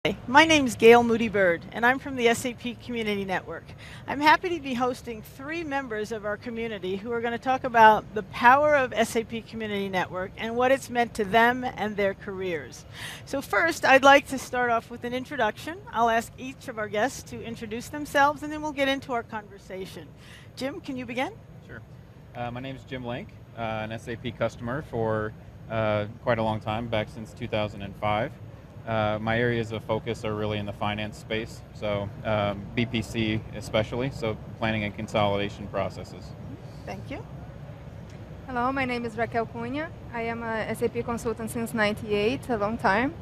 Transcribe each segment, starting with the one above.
Hi, my name's Gail Moody-Byrd, and I'm from the SAP Community Network. I'm happy to be hosting three members of our community who are going to talk about the power of SAP Community Network and what it's meant to them and their careers. So first, I'd like to start off with an introduction. I'll ask each of our guests to introduce themselves, and then we'll get into our conversation. Jim, can you begin? Sure. My name is Jim Link, an SAP customer for quite a long time, back since 2005. My areas of focus are really in the finance space, so BPC especially, so planning and consolidation processes. Thank you. Hello, my name is Raquel Cunha. I am a SAP consultant since '98, a long time,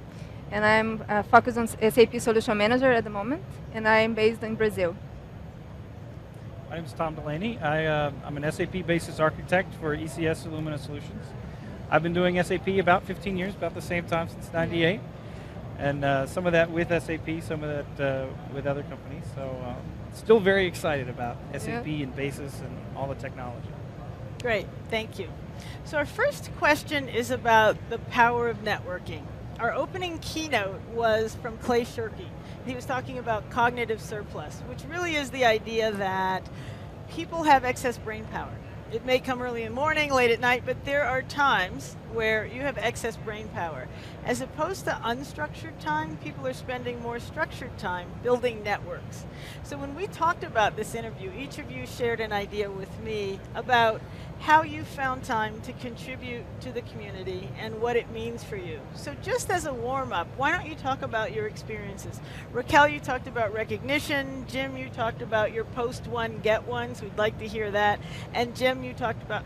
and I'm focused on SAP Solution Manager at the moment, and I am based in Brazil. My name is Tom Delaney. I'm an SAP Basis Architect for ECS Illumina Solutions. I've been doing SAP about 15 years, about the same time since '98, and some of that with SAP, some of that with other companies. So still very excited about SAP and Basis and all the technology. Great, thank you. So our first question is about the power of networking. Our opening keynote was from Clay Shirky. He was talking about cognitive surplus, which really is the idea that people have excess brain power. It may come early in the morning, late at night, but there are times where you have excess brain power. As opposed to unstructured time, people are spending more structured time building networks. So when we talked about this interview, each of you shared an idea with me about how you found time to contribute to the community and what it means for you. So just as a warm-up, why don't you talk about your experiences? Raquel, you talked about recognition. Jim, you talked about your post one, get one, so we'd like to hear that. And Jim, you talked about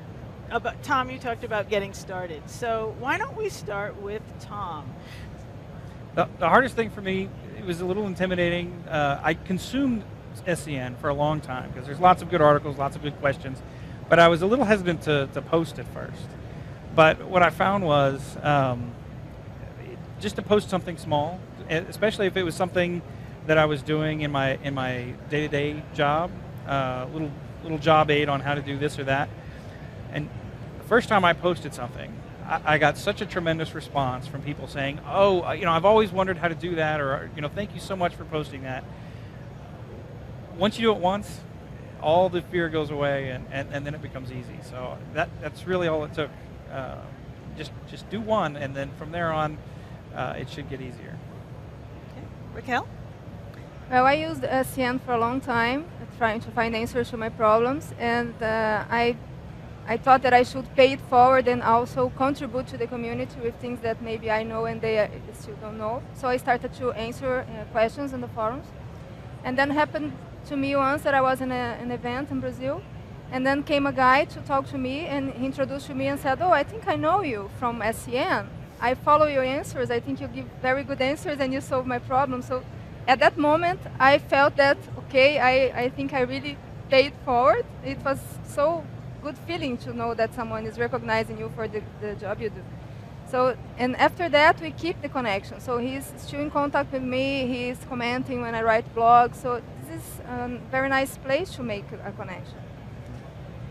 Tom, you talked about getting started. So why don't we start with Tom? The hardest thing for me, it was a little intimidating. I consumed SCN for a long time because there's lots of good articles, lots of good questions, but I was a little hesitant to post at first. But what I found was just to post something small, especially if it was something that I was doing in my day-to-day job, little job aid on how to do this or that. And the first time I posted something, I got such a tremendous response from people saying, "Oh, I've always wondered how to do that," or "Thank you so much for posting that." Once you do it once, all the fear goes away, and then it becomes easy. So that's really all it took. Just do one, and then from there on, it should get easier. Okay. Raquel? Well, I used SCN for a long time, trying to find answers to my problems, and I thought that I should pay it forward and also contribute to the community with things that maybe I know and they still don't know. So I started to answer questions in the forums. And then happened to me once that I was in an event in Brazil, and then came a guy to talk to me, and he introduced to me and said, "Oh, I think I know you from SCN. I follow your answers. I think you give very good answers and you solve my problem." So at that moment, I felt that, okay, I think I really paid forward. It was so good feeling to know that someone is recognizing you for the job you do. So, and after that, we keep the connection. So he's still in contact with me. He's commenting when I write blogs. So this is a very nice place to make a connection.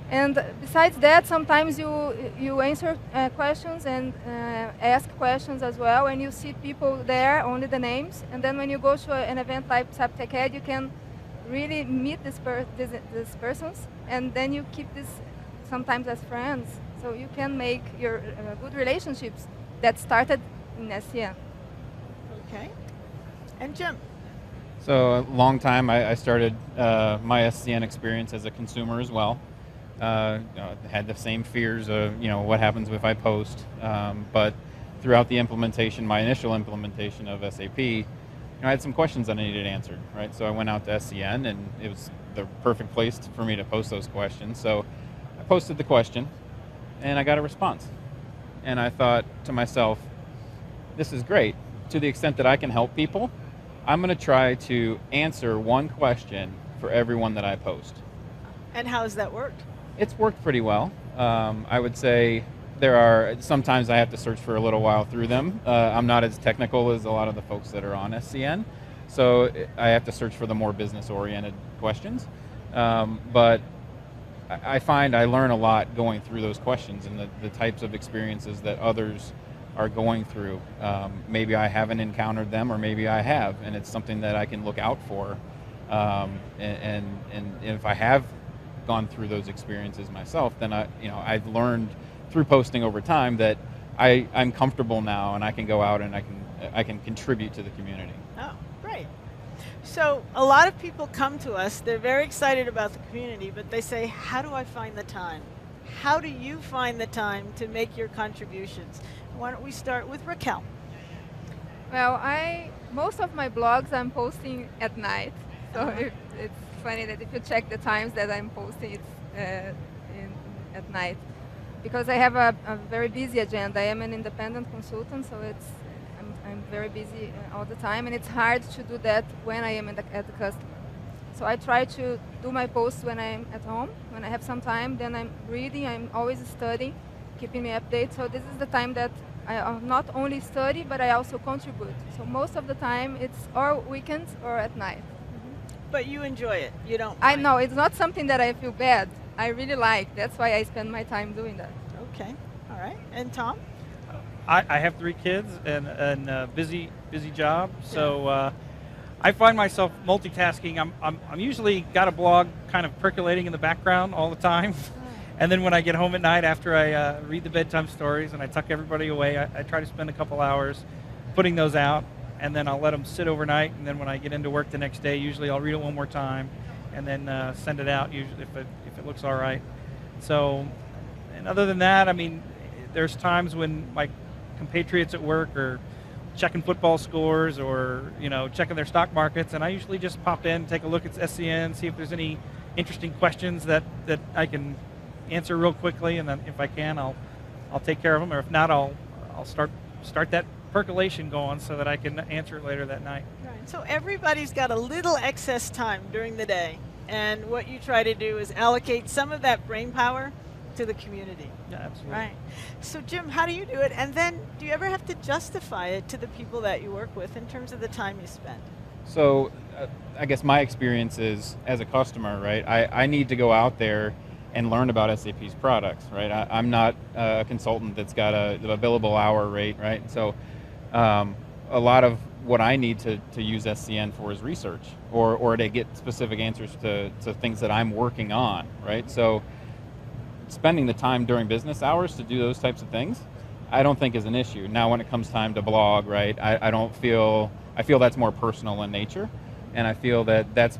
And besides that, sometimes you answer questions and ask questions as well, and you see people there, only the names. And then when you go to an event like SAPTechEd, you can really meet these persons, and then you keep this sometimes as friends. So you can make your good relationships that started in SCN. Okay. And Jim? So a long time, I started my SCN experience as a consumer as well. Had the same fears of what happens if I post, but throughout the implementation, my initial implementation of SAP, I had some questions that I needed answered, right? So I went out to SCN, and it was the perfect place for me to post those questions. So I posted the question, and I got a response. And I thought to myself, this is great. To the extent that I can help people, I'm going to try to answer one question for everyone that I post. And how has that worked? It's worked pretty well. I would say sometimes I have to search for a little while through them. I'm not as technical as a lot of the folks that are on SCN, so I have to search for the more business-oriented questions. But I find I learn a lot going through those questions and the types of experiences that others are going through. Maybe I haven't encountered them, or maybe I have, and it's something that I can look out for. And if I have gone through those experiences myself, then I've learned through posting over time that I'm comfortable now, and I can go out and I can contribute to the community. Oh, great. So a lot of people come to us, they're very excited about the community, but they say, how do I find the time? How do you find the time to make your contributions? Why don't we start with Raquel? Well, most of my blogs I'm posting at night, so it's funny that if you check the times that I'm posting, it's at night, because I have a very busy agenda. I am an independent consultant, so I'm very busy all the time, and it's hard to do that when I am at the customer. So I try to do my posts when I'm at home, when I have some time. Then I'm reading, I'm always studying, keeping me updated. So this is the time that I not only study, but I also contribute. So most of the time it's or weekends or at night. But you enjoy it, you don't mind. I know, it's not something that I feel bad. I really like. That's why I spend my time doing that. Okay, all right. And Tom? I have 3 kids and a busy job, so I find myself multitasking. I'm usually got a blog kind of percolating in the background all the time, and then when I get home at night after I read the bedtime stories and I tuck everybody away, I try to spend a couple hours putting those out, and then I'll let them sit overnight, and then when I get into work the next day, usually I'll read it one more time, and then send it out usually if it looks all right. So, and other than that, I mean, there's times when my compatriots at work are checking football scores or checking their stock markets, and I usually just pop in, take a look at SCN, see if there's any interesting questions that I can answer real quickly, and then if I can, I'll take care of them, or if not, I'll start that percolation going so that I can answer it later that night. Right. So everybody's got a little excess time during the day, and what you try to do is allocate some of that brain power to the community. Yeah, absolutely. Right. So Jim, how do you do it? And then do you ever have to justify it to the people that you work with in terms of the time you spend? So I guess my experience is, as a customer, right, I need to go out there and learn about SAP's products, right? I'm not a consultant that's got a billable hour rate, right? So a lot of what I need to use SCN for is research, or to get specific answers to things that I'm working on, right? So spending the time during business hours to do those types of things, I don't think is an issue. Now, when it comes time to blog, right, I feel that's more personal in nature, and I feel that that's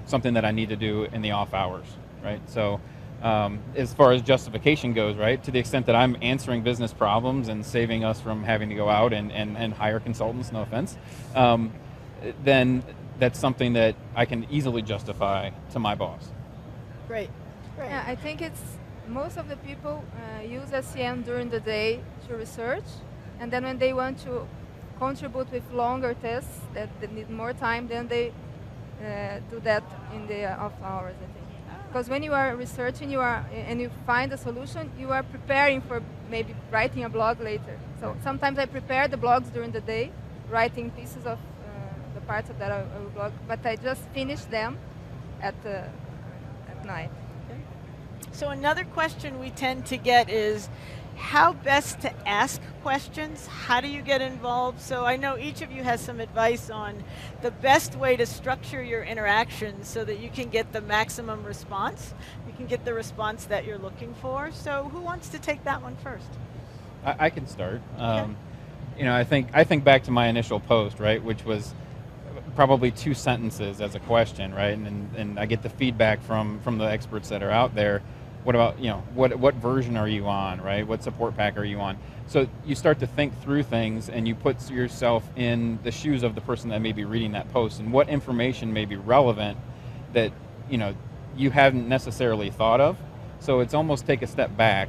something that I need to do in the off hours, right? So as far as justification goes, right, to the extent that I'm answering business problems and saving us from having to go out and hire consultants, no offense, then that's something that I can easily justify to my boss. Great. Yeah, I think it's most of the people use SCN during the day to research, and then when they want to contribute with longer tests that they need more time, then they do that in the off hours, I think. Because when you are researching, and you find a solution, you are preparing for maybe writing a blog later. So sometimes I prepare the blogs during the day, writing pieces of the parts of that I will blog, but I just finish them at night. So another question we tend to get is how best to ask questions. How do you get involved? So I know each of you has some advice on the best way to structure your interactions so that you can get the maximum response. You can get the response that you're looking for. So who wants to take that one first? I can start. Okay. I think back to my initial post, right, which was probably 2 sentences as a question, right, and I get the feedback from the experts that are out there. What about, what version are you on, right? What support pack are you on? So you start to think through things, and you put yourself in the shoes of the person that may be reading that post, and what information may be relevant that, you haven't necessarily thought of. So it's almost take a step back,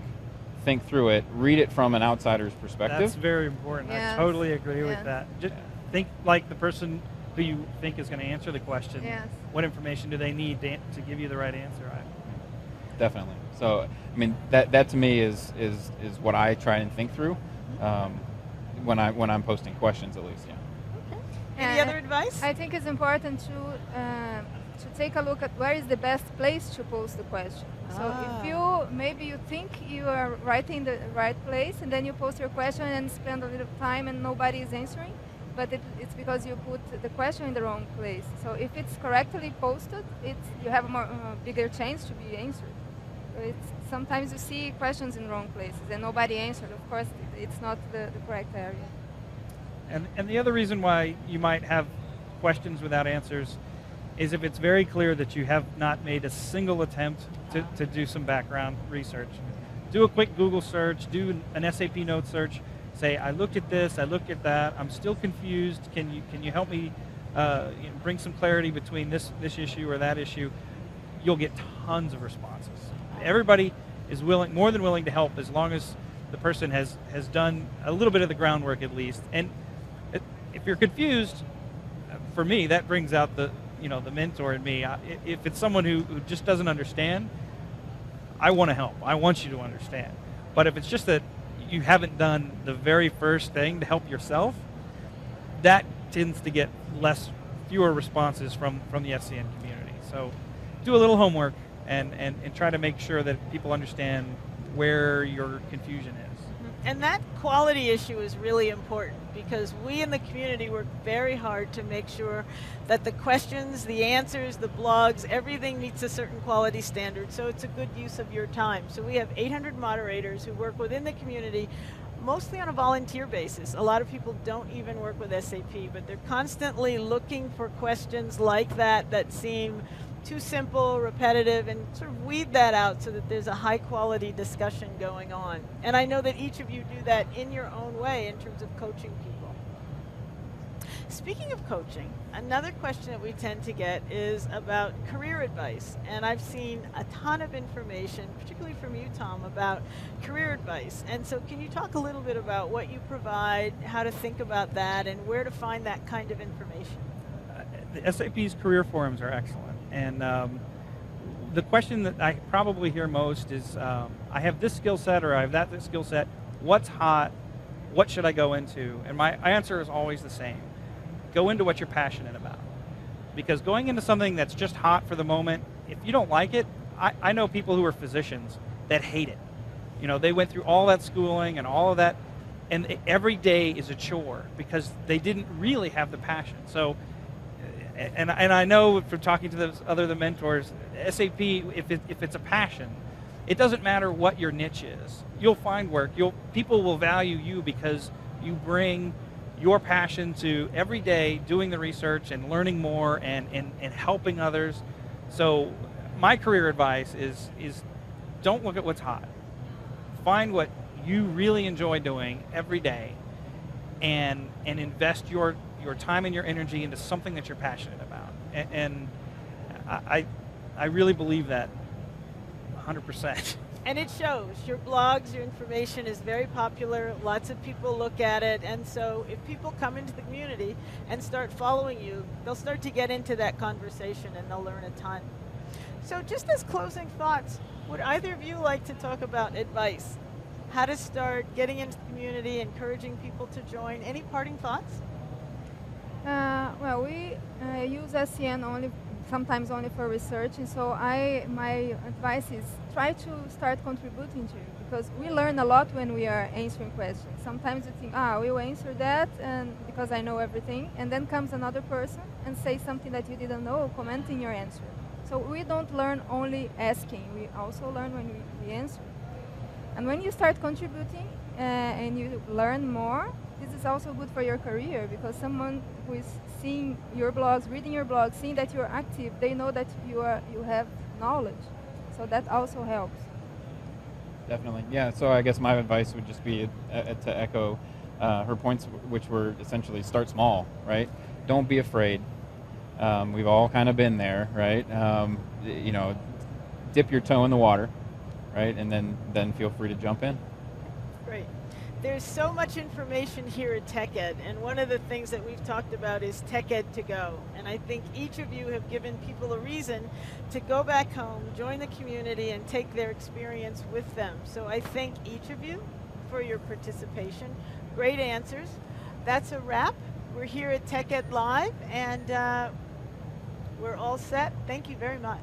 think through it, read it from an outsider's perspective. That's very important. Yes. I totally agree with Yes. that. Just think like the person who you think is going to answer the question. Yes. What information do they need to give you the right answer? Definitely. So, I mean, that to me is what I try and think through when I'm posting questions, at least. Yeah. Okay. Any other advice? I think it's important to take a look at where is the best place to post the question. So if maybe you think you are writing the right place, and then you post your question and spend a little time and nobody is answering, but it's because you put the question in the wrong place. So if it's correctly posted, you have a more bigger chance to be answered. Sometimes you see questions in wrong places and nobody answered. Of course, it's not the correct area. And the other reason why you might have questions without answers is if it's very clear that you have not made a single attempt to do some background research. Do a quick Google search, do an SAP note search, say, I looked at this, I looked at that, I'm still confused, can you help me bring some clarity between this issue or that issue? You'll get tons of responses. Everybody is more than willing to help as long as the person has done a little bit of the groundwork at least. And if you're confused, for me, that brings out the mentor in me. If it's someone who just doesn't understand, I want to help. I want you to understand. But if it's just that you haven't done the very first thing to help yourself, that tends to get fewer responses from the SCN community. So do a little homework and try to make sure that people understand where your confusion is. And that quality issue is really important because we in the community work very hard to make sure that the questions, the answers, the blogs, everything meets a certain quality standard, so it's a good use of your time. So we have 800 moderators who work within the community mostly on a volunteer basis. A lot of people don't even work with SAP, but they're constantly looking for questions like that seem too simple, repetitive, and sort of weed that out so that there's a high quality discussion going on. And I know that each of you do that in your own way in terms of coaching people. Speaking of coaching, another question that we tend to get is about career advice. And I've seen a ton of information, particularly from you, Tom, about career advice. And so can you talk a little bit about what you provide, how to think about that, and where to find that kind of information? The SAP's career forums are excellent. And the question that I probably hear most is, I have this skill set or I have that skill set. What's hot? What should I go into? And my answer is always the same. Go into what you're passionate about. Because going into something that's just hot for the moment, if you don't like it, I know people who are physicians that hate it. You know, they went through all that schooling and all of that, and every day is a chore because they didn't really have the passion. So. And I know from talking to the mentors, SAP, if it's a passion, it doesn't matter what your niche is. You'll find work. People will value you because you bring your passion to every day doing the research and learning more and helping others. So my career advice is don't look at what's hot. Find what you really enjoy doing every day and invest your time and your energy into something that you're passionate about. And I really believe that 100%. And it shows. Your blogs, your information is very popular. Lots of people look at it. And so if people come into the community and start following you, they'll start to get into that conversation and they'll learn a ton. So just as closing thoughts, would either of you like to talk about advice? How to start getting into the community, encouraging people to join? Any parting thoughts? Well, we use SCN sometimes only for research, and so my advice is try to start contributing to it, because we learn a lot when we are answering questions. Sometimes you think, we will answer that and because I know everything, and then comes another person and say something that you didn't know, commenting your answer. So we don't learn only asking, we also learn when we answer. And when you start contributing and you learn more, this is also good for your career, because someone who is seeing your blogs, reading your blogs, seeing that you're active, they know that you have knowledge. So that also helps. Definitely, yeah. So I guess my advice would just be to echo her points, which were essentially start small, right? Don't be afraid. We've all kind of been there, right? Dip your toe in the water, right? And then feel free to jump in. Great. There's so much information here at TechEd, and one of the things that we've talked about is TechEd to go. And I think each of you have given people a reason to go back home, join the community, and take their experience with them. So I thank each of you for your participation. Great answers. That's a wrap. We're here at TechEd Live, and We're all set. Thank you very much.